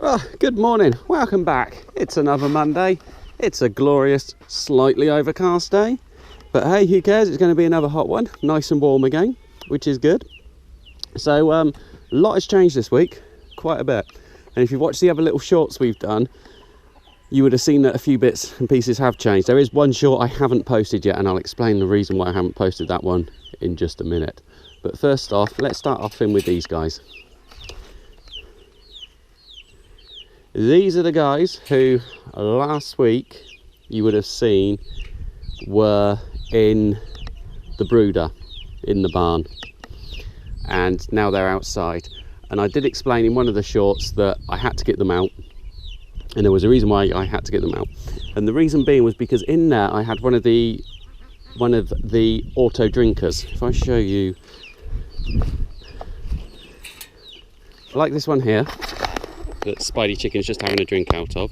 Oh, good morning, welcome back. It's another Monday. It's a glorious, slightly overcast day. But hey, who cares? It's going to be another hot one. Nice and warm again, which is good. So, a lot has changed this week, quite a bit. And if you watch the other little shorts we've done, you would have seen that a few bits and pieces have changed. There is one short I haven't posted yet, and I'll explain the reason why I haven't posted that one in just a minute. But first off, let's start off in with these guys. These are the guys who last week you would have seen were in the brooder in the barn, and now they're outside. And I did explain in one of the shorts that I had to get them out, and there was a reason why I had to get them out. And the reason being was because in there I had one of the auto drinkers. If I show you, like this one here that Spidey Chicken's just having a drink out of,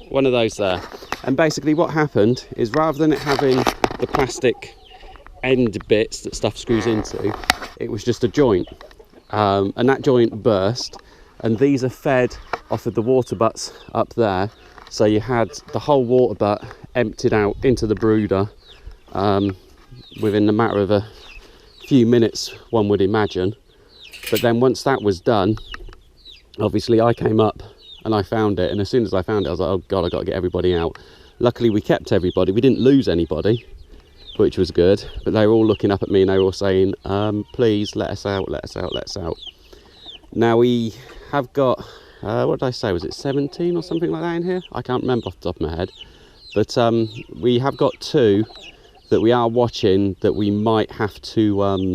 one of those there. And basically what happened is, rather than it having the plastic end bits that stuff screws into, it was just a joint, and that joint burst, and these are fed off of the water butts up there. So you had the whole water butt emptied out into the brooder within the matter of a few minutes, one would imagine. But then once that was done, obviously I came up and I found it, and as soon as I found it I was like, oh god, I got to get everybody out. Luckily we kept everybody, we didn't lose anybody, which was good. But they were all looking up at me and they were all saying, please let us out, let us out, let us out. Now we have got, what did I say, was it 17 or something like that in here? I can't remember off the top of my head. But we have got two that we are watching that we might have to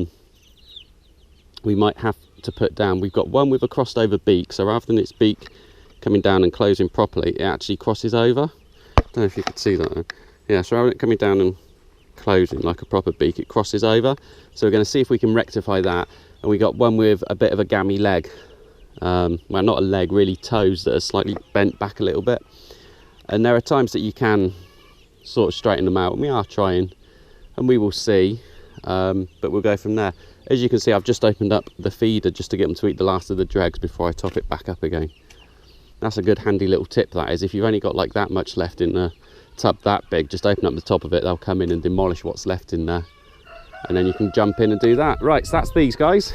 put down. We've got one with a crossed over beak, so rather than its beak coming down and closing properly, it actually crosses over. I don't know if you could see that. Yeah, so rather than it coming down and closing like a proper beak, it crosses over. So we're going to see if we can rectify that. And we got one with a bit of a gammy leg, well, not a leg, really toes that are slightly bent back a little bit. And there are times that you can sort of straighten them out, and we are trying, and we will see, but we'll go from there. As you can see, I've just opened up the feeder just to get them to eat the last of the dregs before I top it back up again. That's a good handy little tip, that is. If you've only got like that much left in the tub that big, just open up the top of it, they'll come in and demolish what's left in there, and then you can jump in and do that. Right, so that's these guys,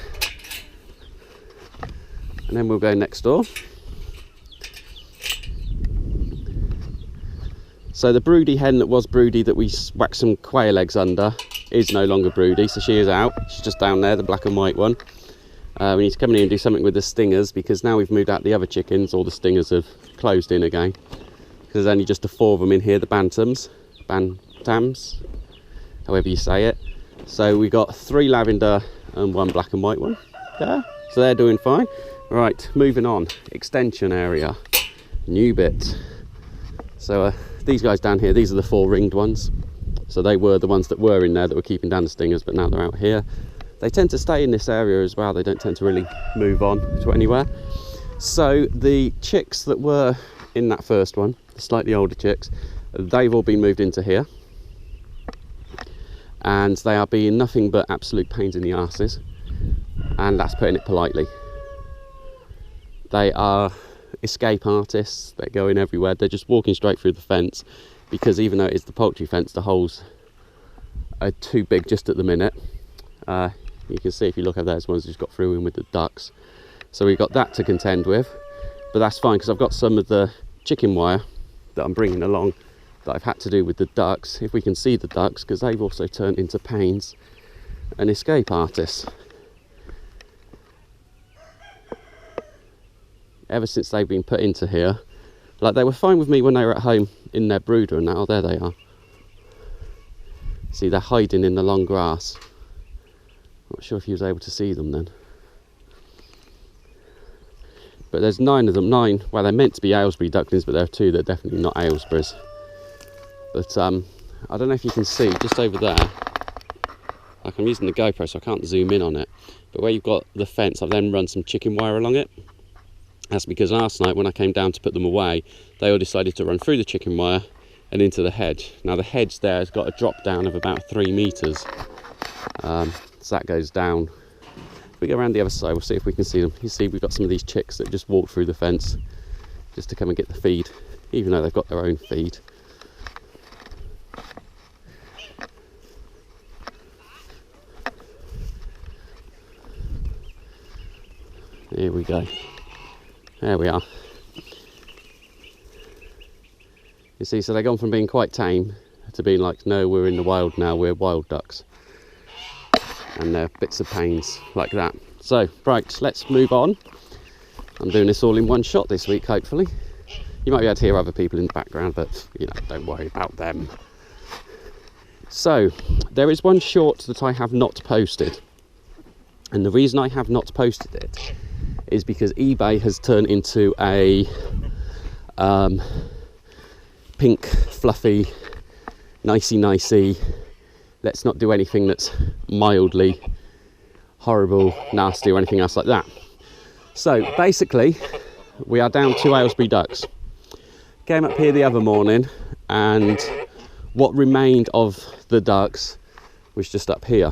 and then we'll go next door. So the broody hen that was broody that we whacked some quail eggs under is no longer broody, so she is out. She's just down there, the black and white one. We need to come in here and do something with the stingers, because now we've moved out the other chickens, all the stingers have closed in again. Because there's only just the 4 of them in here, the bantams, however you say it. So we got 3 lavender and 1 black and white one there, so they're doing fine. Right, moving on, extension area, new bit. So these guys down here, these are the 4 ringed ones. So they were the ones that were in there that were keeping down the stingers, but now they're out here. They tend to stay in this area as well, they don't tend to really move on to anywhere. So the chicks that were in that first one, the slightly older chicks, they've all been moved into here. And they are being nothing but absolute pains in the arses, and that's putting it politely. They are escape artists, they're going everywhere, they're just walking straight through the fence, because even though it is the poultry fence, the holes are too big just at the minute. You can see if you look over there, there's one's just got through in with the ducks. So we've got that to contend with, but that's fine because I've got some of the chicken wire that I'm bringing along that I've had to do with the ducks, if we can see the ducks, because they've also turned into pains and escape artists. Ever since they've been put into here, like they were fine with me when they were at home in their brooder, and now there they are. See, they're hiding in the long grass. Not sure if you was able to see them then. But there's 9 of them, 9, well they're meant to be Aylesbury ducklings, but there are 2 that are definitely not Aylesbury's. But I don't know if you can see, just over there, like I'm using the GoPro so I can't zoom in on it, but where you've got the fence, I've then run some chicken wire along it. That's because last night when I came down to put them away, they all decided to run through the chicken wire and into the hedge. Now the hedge there has got a drop down of about 3 metres. So that goes down. If we go around the other side, we'll see if we can see them. You see we've got some of these chicks that just walk through the fence just to come and get the feed, even though they've got their own feed. Here we go. There we are. You see, so they've gone from being quite tame to being like, no, we're in the wild now, we're wild ducks. And they're bits of pains like that. So, right, let's move on. I'm doing this all in one shot this week, hopefully. You might be able to hear other people in the background, but, you know, don't worry about them. So, there is one short that I have not posted. And the reason I have not posted it is because eBay has turned into a pink, fluffy, nicey, let's not do anything that's mildly horrible, nasty, or anything else like that. So basically, we are down 2 Aylesbury ducks. Came up here the other morning, and what remained of the ducks was just up here.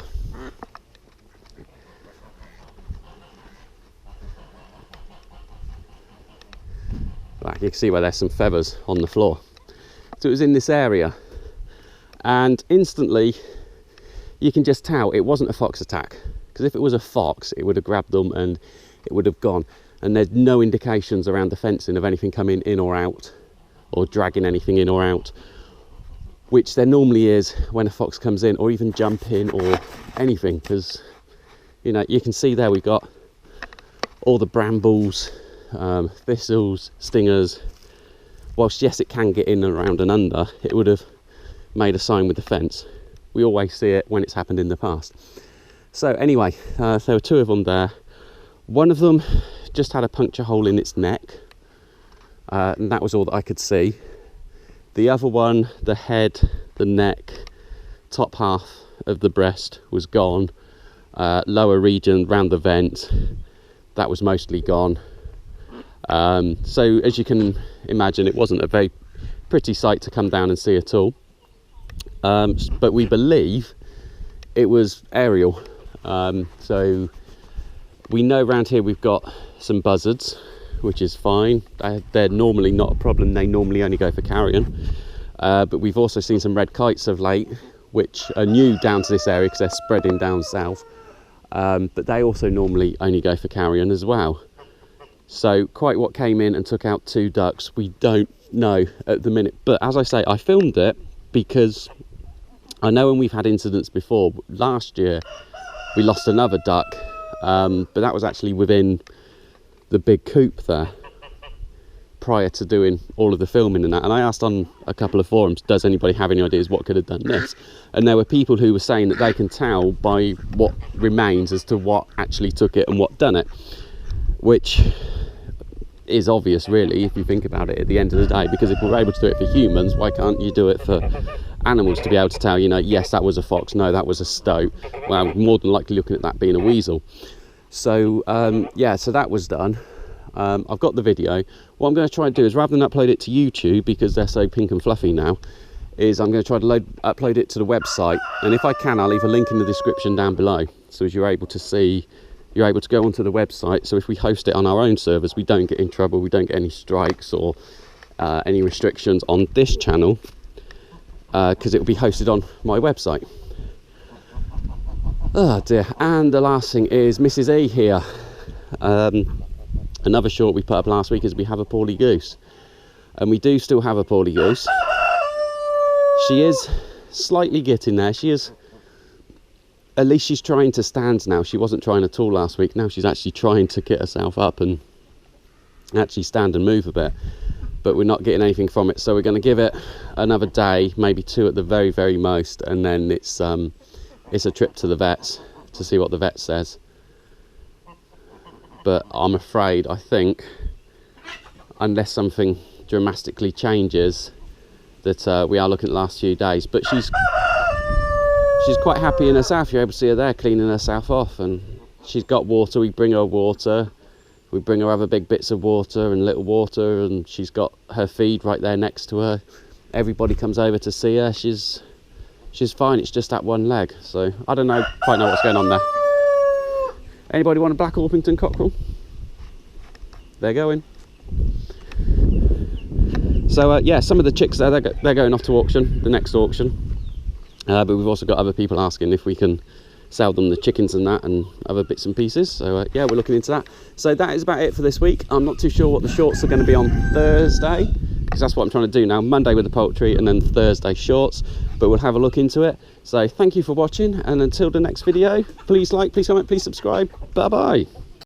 Like you can see where there's some feathers on the floor. So it was in this area, and instantly you can just tell it wasn't a fox attack, because if it was a fox it would have grabbed them and it would have gone, and there's no indications around the fencing of anything coming in or out or dragging anything in or out, which there normally is when a fox comes in, or even jumping or anything, because you know, you can see there we've got all the brambles, thistles, stingers. Whilst yes, it can get in and around and under, it would have made a sign with the fence. We always see it when it's happened in the past. So anyway, there were 2 of them there. One of them just had a puncture hole in its neck, and that was all that I could see. The other one, the head, the neck, top half of the breast was gone. Lower region around the vent, that was mostly gone. So as you can imagine, it wasn't a very pretty sight to come down and see at all. But we believe it was aerial. So we know around here we've got some buzzards, which is fine. They're normally not a problem. They normally only go for carrion. But we've also seen some red kites of late, which are new down to this area because they're spreading down south. But they also normally only go for carrion as well. So quite what came in and took out 2 ducks, we don't know at the minute. But as I say, I filmed it because I know when we've had incidents before, last year we lost another duck, but that was actually within the big coop there prior to doing all of the filming and that. And I asked on a couple of forums, does anybody have any ideas what could have done this? And there were people who were saying that they can tell by what remains as to what actually took it and what done it, which is obvious really if you think about it at the end of the day, because if we're able to do it for humans, why can't you do it for animals to be able to tell, you know, yes, that was a fox, no, that was a stoat. Well, more than likely looking at that being a weasel. So yeah, so that was done. I've got the video. What I'm going to try and do is, rather than upload it to YouTube because they're so pink and fluffy now, is I'm going to try to upload it to the website, and if I can, I'll leave a link in the description down below, so as you're able to see, you're able to go onto the website. So if we host it on our own servers, we don't get in trouble, we don't get any strikes or any restrictions on this channel, because it will be hosted on my website. Oh dear. And the last thing is Mrs. E here. Another short we put up last week is we have a poorly goose, and we do still have a poorly goose. She is slightly getting there. She is, at least she's trying to stand now. She wasn't trying at all last week. Now she's actually trying to get herself up and actually stand and move a bit, but we're not getting anything from it. So we're going to give it another day, maybe 2 at the very, very most, and then it's a trip to the vets to see what the vet says. But I'm afraid, I think, unless something dramatically changes, that we are looking at the last few days. But she's quite happy in herself. You're able to see her there cleaning herself off, and she's got water. We bring her water, we bring her other big bits of water and little water, and she's got her feed right there next to her. Everybody comes over to see her. She's fine. It's just that one leg. So I don't quite know what's going on there. Anybody want a black Orpington cockerel? They're going. So yeah, some of the chicks there, they're going off to auction, the next auction. But we've also got other people asking if we can sell them the chickens and that and other bits and pieces. So yeah, we're looking into that. So that is about it for this week. I'm not too sure what the shorts are going to be on Thursday, because that's what I'm trying to do now. Monday with the poultry and then Thursday shorts, but we'll have a look into it. So thank you for watching, and until the next video, please like, please comment, please subscribe. Bye bye.